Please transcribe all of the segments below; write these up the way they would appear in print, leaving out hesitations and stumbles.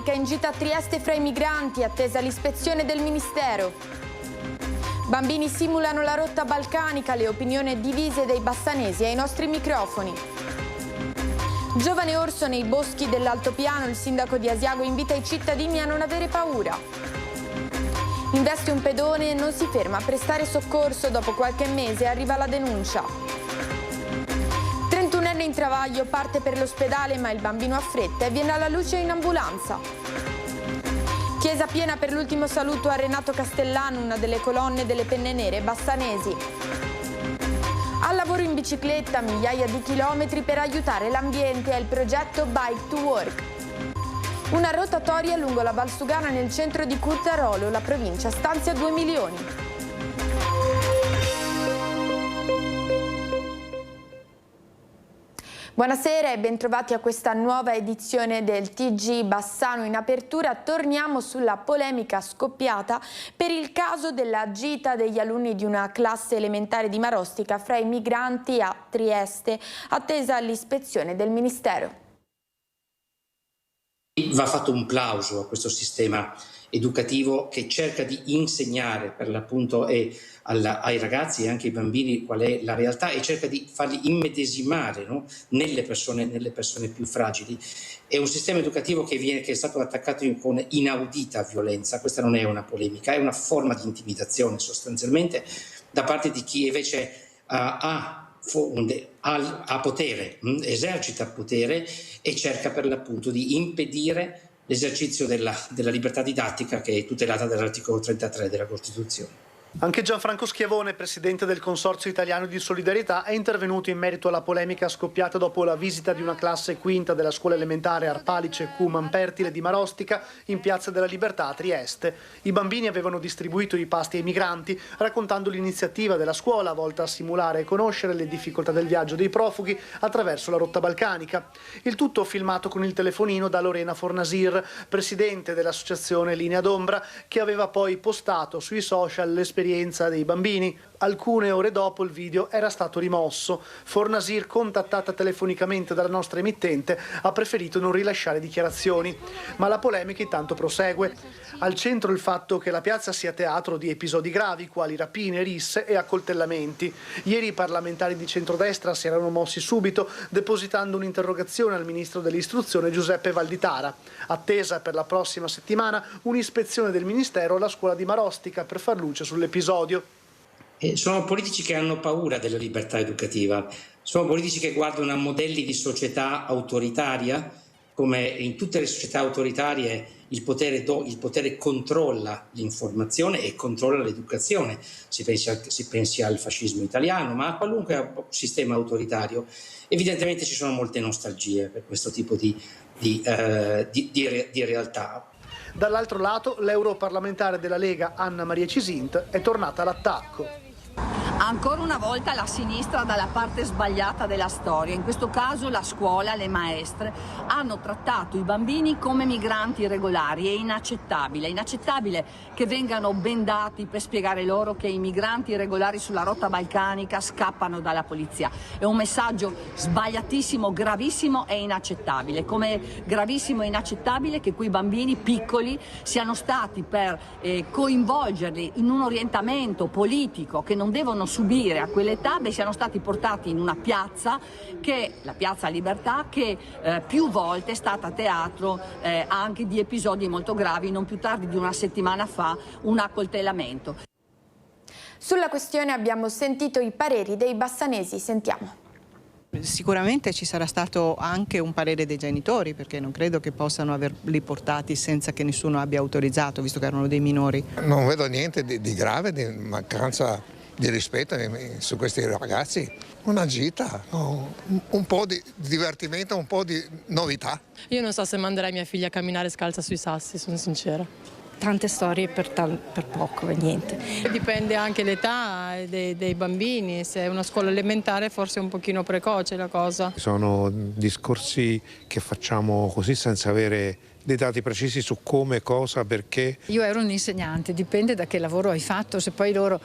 didattica in gita a Trieste fra i migranti, attesa l'ispezione del Ministero. Bambini simulano la rotta balcanica, le opinioni divise dei bassanesi ai nostri microfoni. Giovane orso nei boschi dell'Altopiano, il sindaco di Asiago invita i cittadini a non avere paura. Investe un pedone e non si ferma a prestare soccorso, dopo qualche mese arriva la denuncia. 31enne in travaglio parte per l'ospedale ma il bambino ha fretta e viene alla luce in ambulanza. Chiesa piena per l'ultimo saluto a Renato Castellano, una delle colonne delle penne nere bassanesi. Al lavoro in bicicletta, migliaia di chilometri per aiutare l'ambiente, è il progetto Bike to Work. Una rotatoria lungo la Valsugana nel centro di Curtarolo, la provincia stanzia 2 milioni. Buonasera e bentrovati a questa nuova edizione del TG Bassano. In apertura torniamo sulla polemica scoppiata per il caso della gita degli alunni di una classe elementare di Marostica fra i migranti a Trieste, attesa l'ispezione del Ministero. Va fatto un plauso a questo sistema educativo che cerca di insegnare per l'appunto ai ragazzi e anche ai bambini qual è la realtà e cerca di farli immedesimare, no? nelle persone più fragili. È un sistema educativo che è stato attaccato con inaudita violenza. Questa non è una polemica, è una forma di intimidazione sostanzialmente da parte di chi invece ha potere, esercita potere e cerca per l'appunto di impedire l'esercizio della libertà didattica che è tutelata dall'articolo 33 della Costituzione. Anche Gianfranco Schiavone, presidente del Consorzio Italiano di Solidarietà, è intervenuto in merito alla polemica scoppiata dopo la visita di una classe quinta della scuola elementare Arpalice Cuman Pertile di Marostica in Piazza della Libertà a Trieste. I bambini avevano distribuito i pasti ai migranti, raccontando l'iniziativa della scuola volta a simulare e conoscere le difficoltà del viaggio dei profughi attraverso la rotta balcanica. Il tutto filmato con il telefonino da Lorena Fornasir, presidente dell'associazione Linea d'Ombra, che aveva poi postato sui social l'esperienza dei bambini. Alcune ore dopo il video era stato rimosso. Fornasir, contattata telefonicamente dalla nostra emittente, ha preferito non rilasciare dichiarazioni. Ma la polemica intanto prosegue. Al centro il fatto che la piazza sia teatro di episodi gravi, quali rapine, risse e accoltellamenti. Ieri i parlamentari di centrodestra si erano mossi subito, depositando un'interrogazione al ministro dell'istruzione Giuseppe Valditara. Attesa per la prossima settimana un'ispezione del Ministero alla scuola di Marostica per far luce sull'episodio. Sono politici che hanno paura della libertà educativa, sono politici che guardano a modelli di società autoritaria, come in tutte le società autoritarie il potere controlla l'informazione e controlla l'educazione. Si pensi al fascismo italiano, ma a qualunque sistema autoritario. Evidentemente ci sono molte nostalgie per questo tipo di realtà. Dall'altro lato, l'europarlamentare della Lega Anna Maria Cisint è tornata all'attacco. Ancora una volta la sinistra dalla parte sbagliata della storia. In questo caso la scuola, le maestre, hanno trattato i bambini come migranti irregolari. È inaccettabile che vengano bendati per spiegare loro che i migranti irregolari sulla rotta balcanica scappano dalla polizia. È un messaggio sbagliatissimo, gravissimo e inaccettabile. Come gravissimo e inaccettabile che quei bambini piccoli siano stati per coinvolgerli in un orientamento politico che non devono subire a quell'età, siano stati portati in una piazza, la Piazza Libertà, che più volte è stata teatro anche di episodi molto gravi. Non più tardi di una settimana fa un accoltellamento. Sulla questione abbiamo sentito i pareri dei bassanesi, sentiamo. Sicuramente ci sarà stato anche un parere dei genitori, perché non credo che possano averli portati senza che nessuno abbia autorizzato, visto che erano dei minori. Non vedo niente di grave, di mancanza di rispetto su questi ragazzi. Una gita, un po' di divertimento, un po' di novità. Io non so se manderei mia figlia a camminare scalza sui sassi, sono sincera. Tante storie per poco e niente. Dipende anche l'età dei bambini, se è una scuola elementare forse è un pochino precoce la cosa. Sono discorsi che facciamo così senza avere dei dati precisi su come, cosa, perché. Io ero un insegnante, dipende da che lavoro hai fatto, se poi loro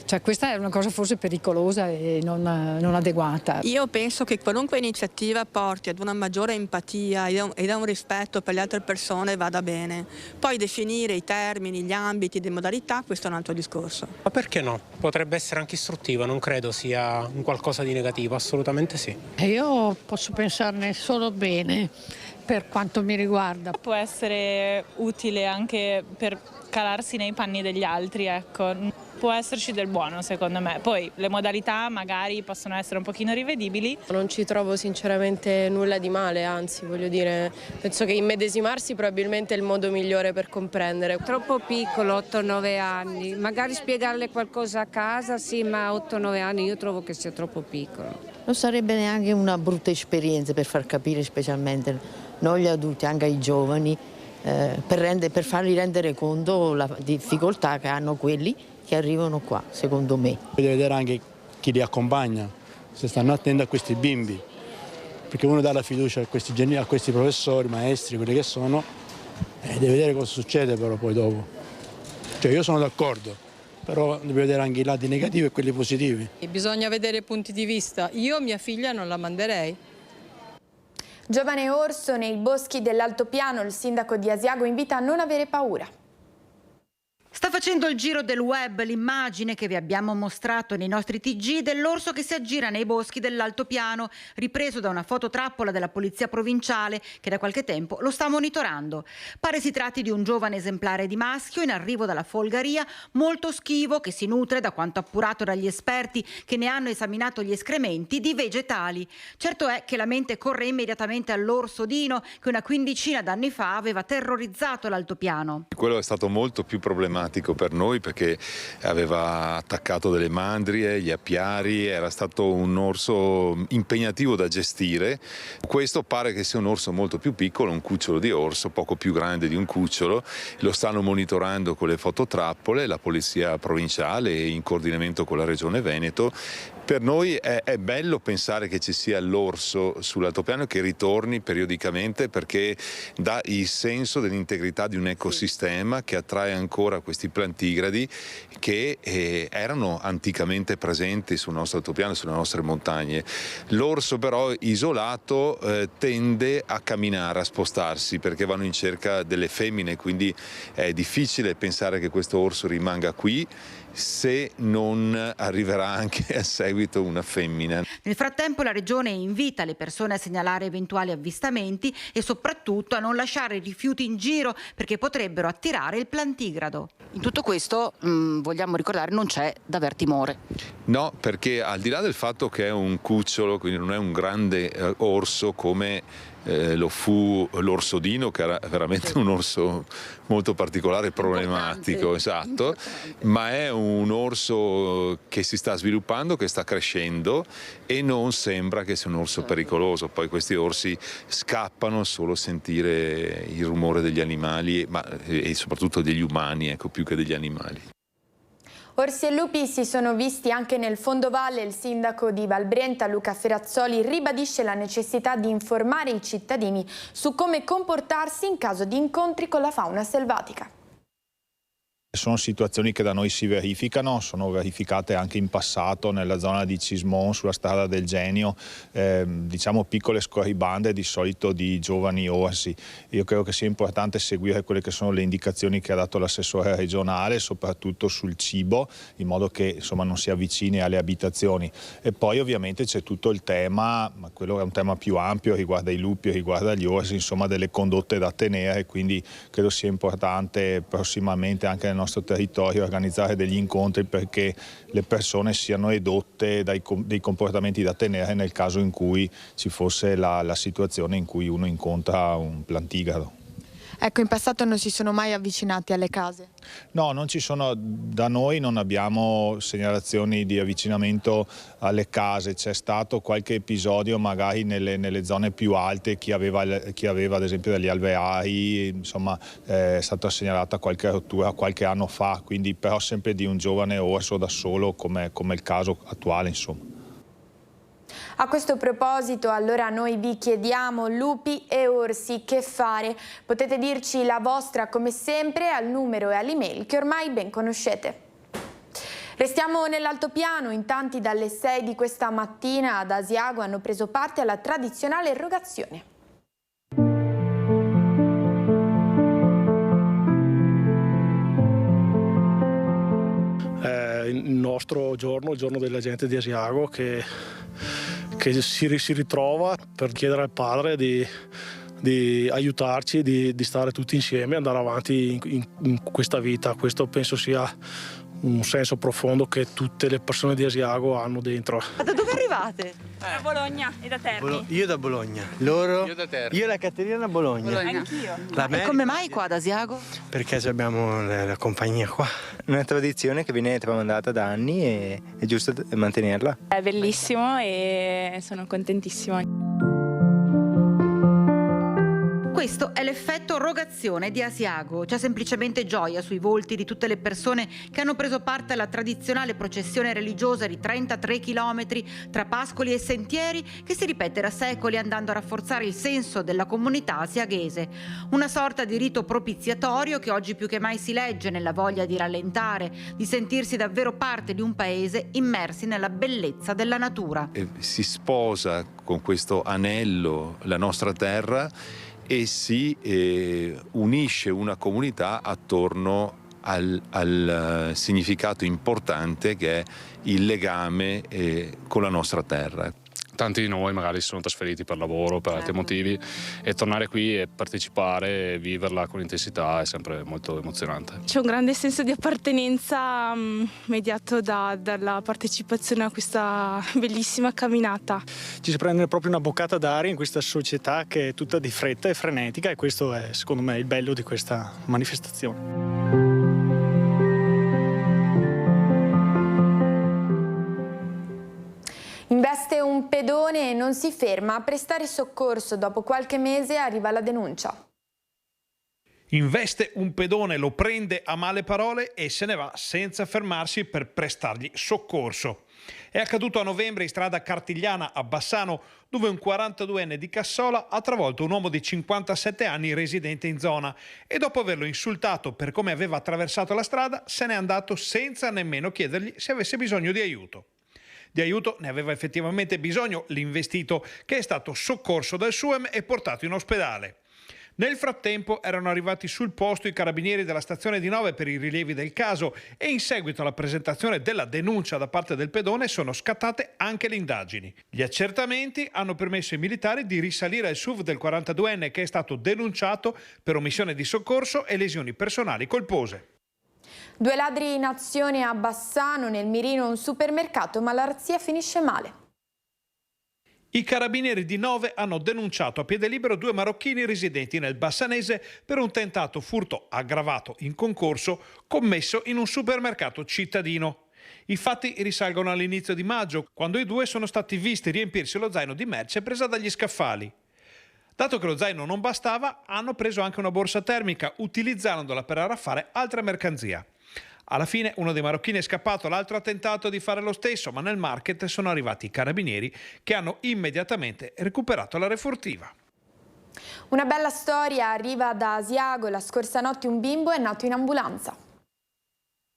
Cioè, questa è una cosa forse pericolosa e non adeguata. Io penso che qualunque iniziativa porti ad una maggiore empatia ed a un rispetto per le altre persone vada bene. Poi definire i termini, gli ambiti, le modalità, questo è un altro discorso. Ma perché no? Potrebbe essere anche istruttiva, non credo sia un qualcosa di negativo, assolutamente sì. Io posso pensarne solo bene per quanto mi riguarda. Può essere utile anche per calarsi nei panni degli altri, ecco. Può esserci del buono secondo me, poi le modalità magari possono essere un pochino rivedibili. Non ci trovo sinceramente nulla di male, anzi voglio dire, penso che immedesimarsi probabilmente è il modo migliore per comprendere. Troppo piccolo, 8-9 anni, magari spiegarle qualcosa a casa sì, ma 8-9 anni io trovo che sia troppo piccolo. Non sarebbe neanche una brutta esperienza per far capire specialmente noi gli adulti, anche ai giovani, per farli rendere conto la difficoltà che hanno quelli che arrivano qua, secondo me. Deve vedere anche chi li accompagna, se stanno attenti a questi bimbi, perché uno dà la fiducia a questi professori, maestri, quelli che sono, e deve vedere cosa succede però poi dopo. Cioè io sono d'accordo, però deve vedere anche i lati negativi e quelli positivi. Bisogna vedere punti di vista. Io mia figlia non la manderei. Giovane orso nei boschi dell'Altopiano, il sindaco di Asiago invita a non avere paura. Sta facendo il giro del web l'immagine che vi abbiamo mostrato nei nostri TG dell'orso che si aggira nei boschi dell'Altopiano, ripreso da una fototrappola della polizia provinciale che da qualche tempo lo sta monitorando. Pare si tratti di un giovane esemplare di maschio in arrivo dalla Folgaria, molto schivo, che si nutre, da quanto appurato dagli esperti che ne hanno esaminato gli escrementi, di vegetali. Certo è che la mente corre immediatamente all'orso Dino che una quindicina d'anni fa aveva terrorizzato l'Altopiano. Quello è stato molto più problematico per noi perché aveva attaccato delle mandrie, gli apiari, era stato un orso impegnativo da gestire. Questo pare che sia un orso molto più piccolo, un cucciolo di orso, poco più grande di un cucciolo. Lo stanno monitorando con le fototrappole, la polizia provinciale in coordinamento con la regione Veneto. Per noi è bello pensare che ci sia l'orso sull'Altopiano che ritorni periodicamente perché dà il senso dell'integrità di un ecosistema che attrae ancora questi plantigradi che erano anticamente presenti sul nostro altopiano, sulle nostre montagne. L'orso però isolato tende a camminare, a spostarsi perché vanno in cerca delle femmine, quindi è difficile pensare che questo orso rimanga qui se non arriverà anche a seguito una femmina. Nel frattempo la regione invita le persone a segnalare eventuali avvistamenti e soprattutto a non lasciare rifiuti in giro perché potrebbero attirare il plantigrado. In tutto questo, vogliamo ricordare, non c'è da aver timore. No, perché al di là del fatto che è un cucciolo, quindi non è un grande orso come lo fu l'orso Dino, che era veramente un orso molto particolare e problematico, esatto, ma è un orso che si sta sviluppando, che sta crescendo e non sembra che sia un orso pericoloso. Poi questi orsi scappano solo a sentire il rumore degli animali e soprattutto degli umani, ecco, più che degli animali. Orsi e lupi si sono visti anche nel fondovalle. Il sindaco di Valbrenta, Luca Ferrazzoli, ribadisce la necessità di informare i cittadini su come comportarsi in caso di incontri con la fauna selvatica. Sono situazioni che da noi si verificano, sono verificate anche in passato nella zona di Cismon, sulla strada del Genio, diciamo piccole scorribande di solito di giovani orsi. Io credo che sia importante seguire quelle che sono le indicazioni che ha dato l'assessore regionale, soprattutto sul cibo, in modo che insomma non si avvicini alle abitazioni. E poi ovviamente c'è tutto il tema, ma quello è un tema più ampio, riguarda i lupi, riguarda gli orsi, insomma delle condotte da tenere, quindi credo sia importante prossimamente anche nel nostro territorio organizzare degli incontri perché le persone siano edotte dei comportamenti da tenere nel caso in cui ci fosse la situazione in cui uno incontra un plantigrado. Ecco, in passato non si sono mai avvicinati alle case? No, non ci sono, da noi non abbiamo segnalazioni di avvicinamento alle case. C'è stato qualche episodio magari nelle zone più alte, chi aveva ad esempio degli alveari, insomma è stata segnalata qualche rottura qualche anno fa, quindi però sempre di un giovane orso da solo come il caso attuale, insomma. A questo proposito, allora noi vi chiediamo, lupi e orsi, che fare? Potete dirci la vostra come sempre al numero e all'email che ormai ben conoscete. Restiamo nell'altopiano, in tanti dalle 6 di questa mattina ad Asiago hanno preso parte alla tradizionale erogazione. Il nostro giorno, il giorno della gente di Asiago che si ritrova per chiedere al padre di aiutarci, di stare tutti insieme e andare avanti in questa vita. Questo penso sia un senso profondo che tutte le persone di Asiago hanno dentro. Ma da dove arrivate? Da Bologna e da Terni. Io da Bologna, loro? Io da Terni. Io da Caterina da Bologna. Anch'io. E come mai qua ad Asiago? Perché abbiamo la compagnia qua. Una tradizione che viene tramandata da anni e è giusto mantenerla. È bellissimo e sono contentissima. Questo è l'effetto rogazione di Asiago. C'è semplicemente gioia sui volti di tutte le persone che hanno preso parte alla tradizionale processione religiosa di 33 chilometri tra pascoli e sentieri che si ripete da secoli, andando a rafforzare il senso della comunità asiaghese. Una sorta di rito propiziatorio che oggi più che mai si legge nella voglia di rallentare, di sentirsi davvero parte di un paese immersi nella bellezza della natura. Si sposa con questo anello la nostra terra e si unisce una comunità attorno al significato importante che è il legame con la nostra terra. Tanti di noi magari si sono trasferiti per lavoro, per altri motivi, e tornare qui e partecipare e viverla con intensità è sempre molto emozionante. C'è un grande senso di appartenenza mediato dalla partecipazione a questa bellissima camminata. Ci si prende proprio una boccata d'aria in questa società che è tutta di fretta e frenetica, e questo è secondo me il bello di questa manifestazione. Investe un pedone e non si ferma a prestare soccorso. Dopo qualche mese arriva la denuncia. Investe un pedone, lo prende a male parole e se ne va senza fermarsi per prestargli soccorso. È accaduto a novembre in strada Cartigliana a Bassano, dove un 42enne di Cassola ha travolto un uomo di 57 anni residente in zona e dopo averlo insultato per come aveva attraversato la strada se n'è andato senza nemmeno chiedergli se avesse bisogno di aiuto. Di aiuto ne aveva effettivamente bisogno l'investito, che è stato soccorso dal SUEM e portato in ospedale. Nel frattempo erano arrivati sul posto i carabinieri della stazione di Nove per i rilievi del caso e in seguito alla presentazione della denuncia da parte del pedone sono scattate anche le indagini. Gli accertamenti hanno permesso ai militari di risalire al SUV del 42enne, che è stato denunciato per omissione di soccorso e lesioni personali colpose. 2 ladri in azione a Bassano, nel mirino un supermercato, ma la razzia finisce male. I carabinieri di Nove hanno denunciato a piede libero 2 marocchini residenti nel Bassanese per un tentato furto aggravato in concorso commesso in un supermercato cittadino. I fatti risalgono all'inizio di maggio, quando i 2 sono stati visti riempirsi lo zaino di merce presa dagli scaffali. Dato che lo zaino non bastava, hanno preso anche una borsa termica, utilizzandola per arraffare altra mercanzia. Alla fine uno dei marocchini è scappato, l'altro ha tentato di fare lo stesso, ma nel market sono arrivati i carabinieri che hanno immediatamente recuperato la refurtiva. Una bella storia arriva da Asiago. La scorsa notte un bimbo è nato in ambulanza.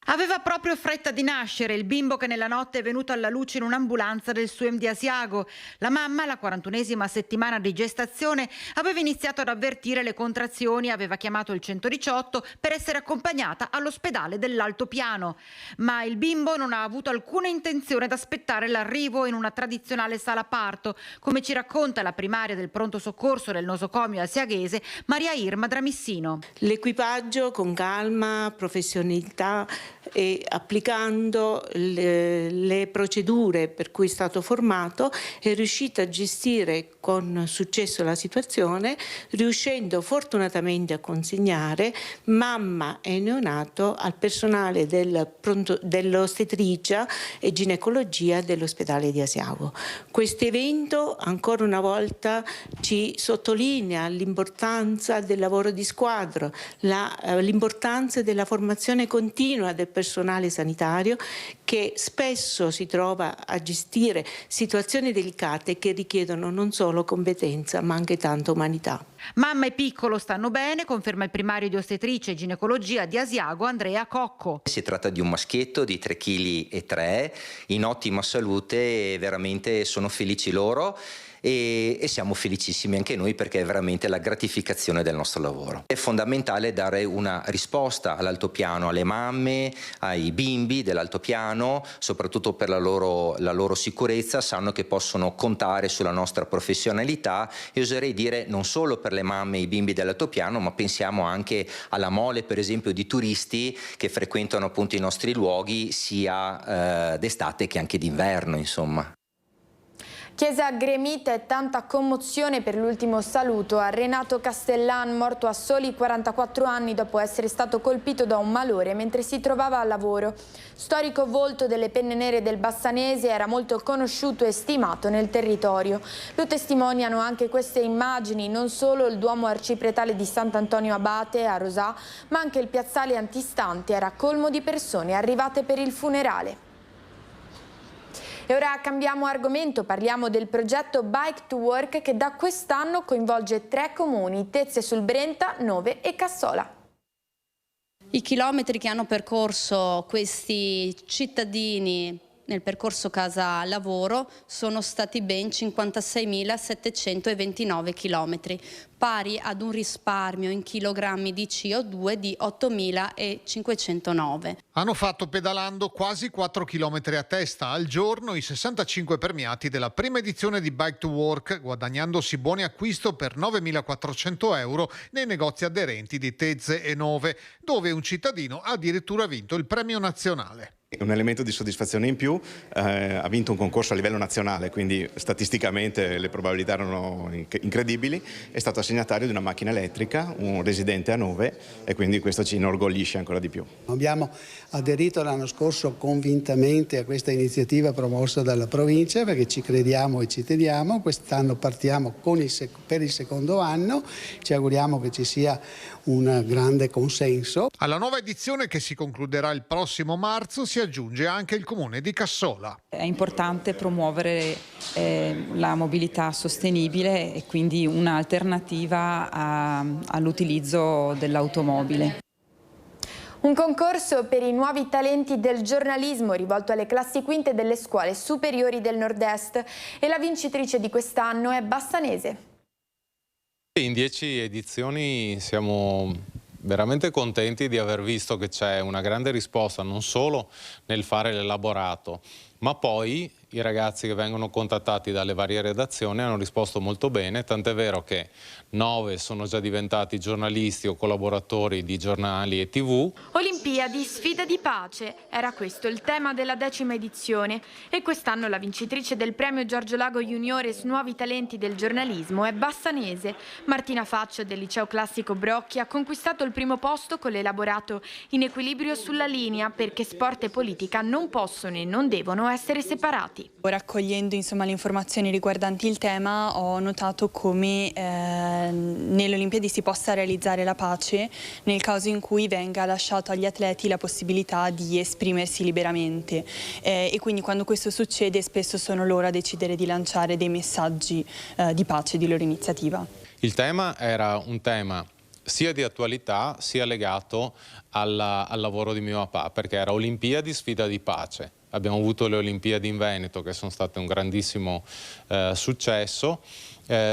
Aveva proprio fretta di nascere il bimbo che nella notte è venuto alla luce in un'ambulanza del SUEM di Asiago. La mamma, alla 41esima settimana di gestazione, aveva iniziato ad avvertire le contrazioni, aveva chiamato il 118 per essere accompagnata all'ospedale dell'altopiano. Ma il bimbo non ha avuto alcuna intenzione di aspettare l'arrivo in una tradizionale sala parto, come ci racconta la primaria del pronto soccorso del nosocomio asiaghese, Maria Irma Dramissino. L'equipaggio con calma, professionalità e applicando le procedure per cui è stato formato è riuscito a gestire con successo la situazione, riuscendo fortunatamente a consegnare mamma e neonato al personale dell'ostetricia e ginecologia dell'ospedale di Asiago. Questo evento ancora una volta ci sottolinea l'importanza del lavoro di squadra, l'importanza della formazione continua del personale sanitario, che spesso si trova a gestire situazioni delicate che richiedono non solo competenza ma anche tanta umanità. Mamma e piccolo stanno bene, conferma il primario di ostetricia e ginecologia di Asiago Andrea Cocco. Si tratta di un maschietto di 3,3 kg, in ottima salute, e veramente sono felici loro e siamo felicissimi anche noi, perché è veramente la gratificazione del nostro lavoro. È fondamentale dare una risposta all'altopiano, alle mamme, ai bimbi dell'altopiano, soprattutto per la loro sicurezza. Sanno che possono contare sulla nostra professionalità, e oserei dire non solo per le mamme e i bimbi dell'altopiano, ma pensiamo anche alla mole, per esempio, di turisti che frequentano appunto i nostri luoghi sia d'estate che anche d'inverno, insomma. Chiesa gremita e tanta commozione per l'ultimo saluto a Renato Castellan, morto a soli 44 anni dopo essere stato colpito da un malore mentre si trovava al lavoro. Storico volto delle penne nere del Bassanese, era molto conosciuto e stimato nel territorio. Lo testimoniano anche queste immagini, non solo il Duomo arcipretale di Sant'Antonio Abate a Rosà, ma anche il piazzale antistante era colmo di persone arrivate per il funerale. E ora cambiamo argomento, parliamo del progetto Bike to Work che da quest'anno coinvolge 3 comuni, Tezze sul Brenta, Nove e Cassola. I chilometri che hanno percorso questi cittadini nel percorso casa-lavoro sono stati ben 56.729 chilometri, pari ad un risparmio in chilogrammi di CO2 di 8.509. Hanno fatto pedalando quasi 4 km a testa al giorno i 65 premiati della prima edizione di Bike to Work, guadagnandosi buoni acquisto per 9.400 euro nei negozi aderenti di Tezze e Nove, dove un cittadino ha addirittura vinto il premio nazionale. Un elemento di soddisfazione in più, ha vinto un concorso a livello nazionale, quindi statisticamente le probabilità erano incredibili. È stato assegnatario di una macchina elettrica, un residente a Nove, e quindi questo ci inorgoglisce ancora di più. Abbiamo aderito l'anno scorso convintamente a questa iniziativa promossa dalla provincia, perché ci crediamo e ci teniamo. Quest'anno partiamo per il secondo anno, ci auguriamo che ci sia un grande consenso. Alla nuova edizione, che si concluderà il prossimo marzo, si aggiunge anche il comune di Cassola. È importante promuovere la mobilità sostenibile e quindi un'alternativa all'utilizzo dell'automobile. Un concorso per i nuovi talenti del giornalismo rivolto alle classi quinte delle scuole superiori del Nord-Est, e la vincitrice di quest'anno è bassanese. In 10 edizioni siamo veramente contenti di aver visto che c'è una grande risposta non solo nel fare l'elaborato, ma poi i ragazzi che vengono contattati dalle varie redazioni hanno risposto molto bene, tant'è vero che 9 sono già diventati giornalisti o collaboratori di giornali e TV. Olimpiadi, sfida di pace, era questo il tema della 10ª edizione, e quest'anno la vincitrice del premio Giorgio Lago Juniores Nuovi Talenti del Giornalismo è bassanese. Martina Faccio del Liceo Classico Brocchi ha conquistato il primo posto con l'elaborato In equilibrio sulla linea, perché sport e politica non possono e non devono essere separati. Raccogliendo le informazioni riguardanti il tema, ho notato come nelle Olimpiadi si possa realizzare la pace nel caso in cui venga lasciato agli atleti la possibilità di esprimersi liberamente, e quindi quando questo succede spesso sono loro a decidere di lanciare dei messaggi di pace di loro iniziativa. Il tema era un tema sia di attualità sia legato al lavoro di mio papà, perché era Olimpiadi, sfida di pace. Abbiamo avuto le Olimpiadi in Veneto che sono state un grandissimo successo,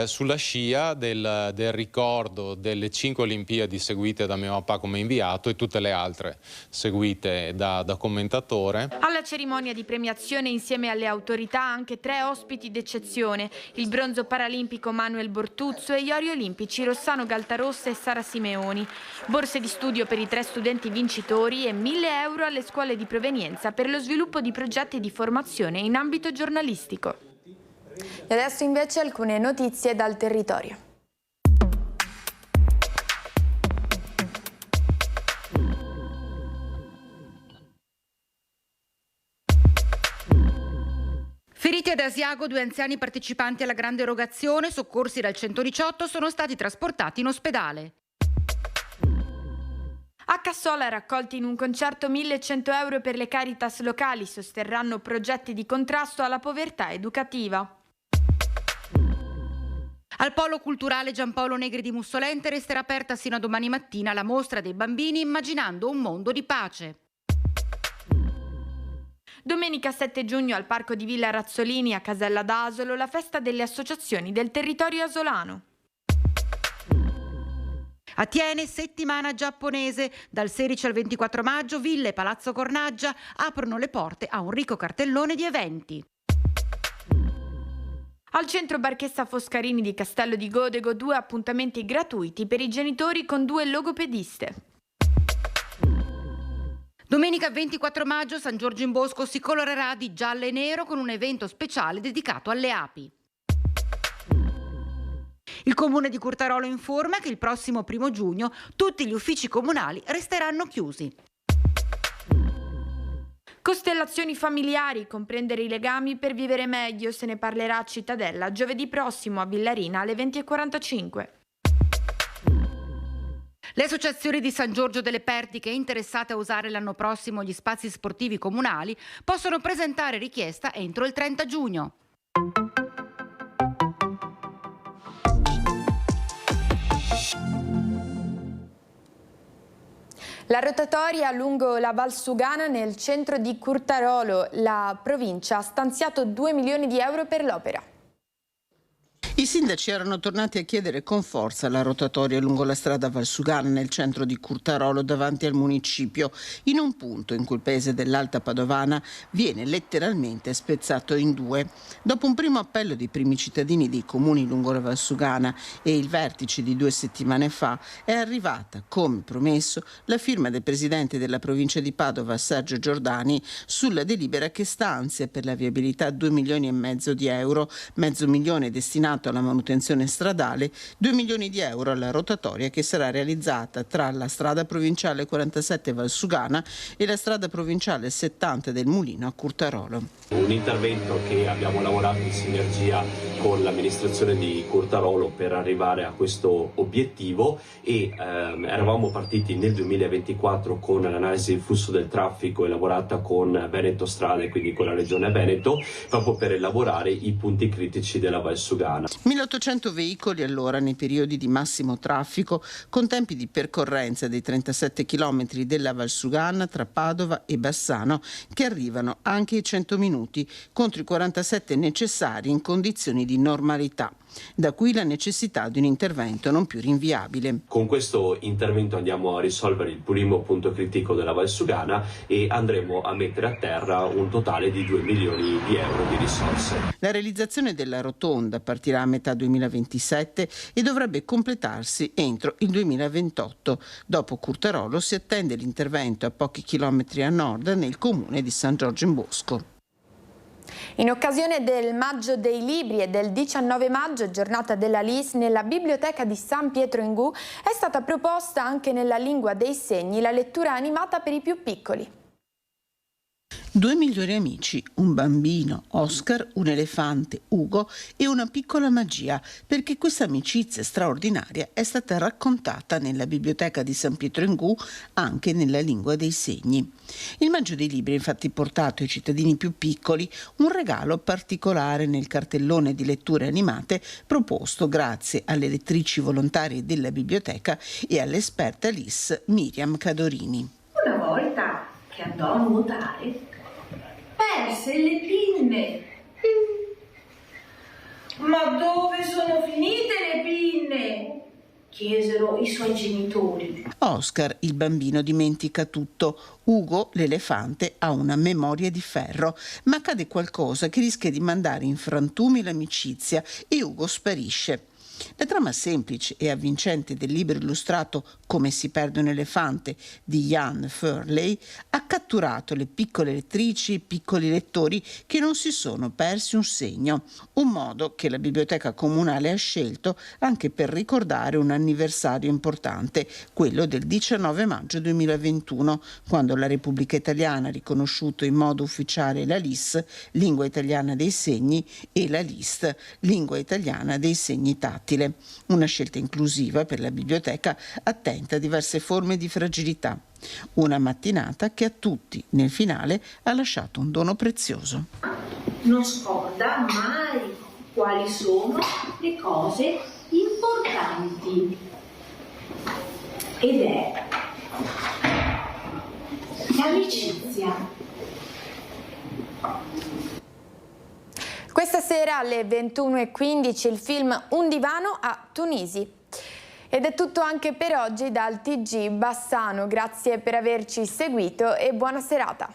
sulla scia del ricordo delle 5 Olimpiadi seguite da mio papà come inviato e tutte le altre seguite da commentatore. Alla cerimonia di premiazione, insieme alle autorità, anche 3 ospiti d'eccezione: il bronzo paralimpico Manuel Bortuzzo e gli ori olimpici Rossano Galtarossa e Sara Simeoni. Borse di studio per i 3 studenti vincitori e 1.000 euro alle scuole di provenienza per lo sviluppo di progetti di formazione in ambito giornalistico. E adesso invece alcune notizie dal territorio. Feriti ad Asiago 2 anziani partecipanti alla grande erogazione, soccorsi dal 118, sono stati trasportati in ospedale. A Cassola, raccolti in un concerto 1.100 euro per le Caritas locali, sosterranno progetti di contrasto alla povertà educativa. Al Polo Culturale Giampaolo Negri di Mussolente resterà aperta sino a domani mattina la mostra dei bambini Immaginando un mondo di pace. Domenica 7 giugno al Parco di Villa Razzolini a Casella d'Asolo la festa delle associazioni del territorio asolano. A Thiene, settimana giapponese. Dal 16 al 24 maggio Ville e Palazzo Cornaggia aprono le porte a un ricco cartellone di eventi. Al centro Barchessa Foscarini di Castello di Godego 2 appuntamenti gratuiti per i genitori con 2 logopediste. Domenica 24 maggio San Giorgio in Bosco si colorerà di giallo e nero con un evento speciale dedicato alle api. Il comune di Curtarolo informa che il prossimo 1 giugno tutti gli uffici comunali resteranno chiusi. Costellazioni familiari, comprendere i legami per vivere meglio, se ne parlerà a Cittadella giovedì prossimo a Villarina alle 20:45. Le associazioni di San Giorgio delle Pertiche interessate a usare l'anno prossimo gli spazi sportivi comunali possono presentare richiesta entro il 30 giugno. La rotatoria lungo la Val Sugana nel centro di Curtarolo, la provincia ha stanziato 2 milioni di euro per l'opera. I sindaci erano tornati a chiedere con forza la rotatoria lungo la strada Valsugana nel centro di Curtarolo davanti al municipio, in un punto in cui il paese dell'Alta Padovana viene letteralmente spezzato in due. Dopo un primo appello dei primi cittadini dei comuni lungo la Valsugana e il vertice di 2 settimane fa, è arrivata, come promesso, la firma del presidente della provincia di Padova, Sergio Giordani, sulla delibera che stanzia per la viabilità 2 milioni e mezzo di euro, mezzo milione destinato alla manutenzione stradale, 2 milioni di euro alla rotatoria che sarà realizzata tra la strada provinciale 47 Valsugana e la strada provinciale 70 del Mulino a Curtarolo. Un intervento che abbiamo lavorato in sinergia con l'amministrazione di Curtarolo per arrivare a questo obiettivo e eravamo partiti nel 2024 con l'analisi del flusso del traffico elaborata con Veneto Strade, quindi con la regione Veneto, proprio per elaborare i punti critici della Valsugana. 1800 veicoli all'ora nei periodi di massimo traffico, con tempi di percorrenza dei 37 km della Valsugana tra Padova e Bassano, che arrivano anche ai 100 minuti, contro i 47 necessari in condizioni di normalità. Da qui la necessità di un intervento non più rinviabile. Con questo intervento andiamo a risolvere il primo punto critico della Valsugana e andremo a mettere a terra un totale di 2 milioni di euro di risorse. La realizzazione della rotonda partirà a metà 2027 e dovrebbe completarsi entro il 2028. Dopo Curtarolo si attende l'intervento a pochi chilometri a nord nel comune di San Giorgio in Bosco. In occasione del Maggio dei Libri e del 19 maggio, giornata della LIS, nella biblioteca di San Pietro in Gu è stata proposta anche nella lingua dei segni la lettura animata per i più piccoli. 2 migliori amici, un bambino, Oscar, un elefante, Ugo, e una piccola magia, perché questa amicizia straordinaria è stata raccontata nella biblioteca di San Pietro in Gu anche nella lingua dei segni. Il Maggio dei Libri ha infatti portato ai cittadini più piccoli un regalo particolare nel cartellone di letture animate proposto grazie alle lettrici volontarie della biblioteca e all'esperta LIS Miriam Cadorini. Una volta che andò a nuotare, perse le pinne. Ma dove sono finite le pinne? Chiesero i suoi genitori. Oscar, il bambino, dimentica tutto. Ugo, l'elefante, ha una memoria di ferro, ma accade qualcosa che rischia di mandare in frantumi l'amicizia e Ugo sparisce. La trama semplice e avvincente del libro illustrato Come si perde un elefante di Ian Furley ha catturato le piccole lettrici e i piccoli lettori che non si sono persi un segno, un modo che la biblioteca comunale ha scelto anche per ricordare un anniversario importante, quello del 19 maggio 2021, quando la Repubblica Italiana ha riconosciuto in modo ufficiale la LIS, lingua italiana dei segni, e la LIST, lingua italiana dei segni tattili. Una scelta inclusiva per la biblioteca attenta a diverse forme di fragilità. Una mattinata che a tutti, nel finale, ha lasciato un dono prezioso. Non scorda mai quali sono le cose importanti. Ed è l'amicizia. Questa sera alle 21:15 il film Un divano a Tunisi. Ed è tutto anche per oggi dal TG Bassano. Grazie per averci seguito e buona serata.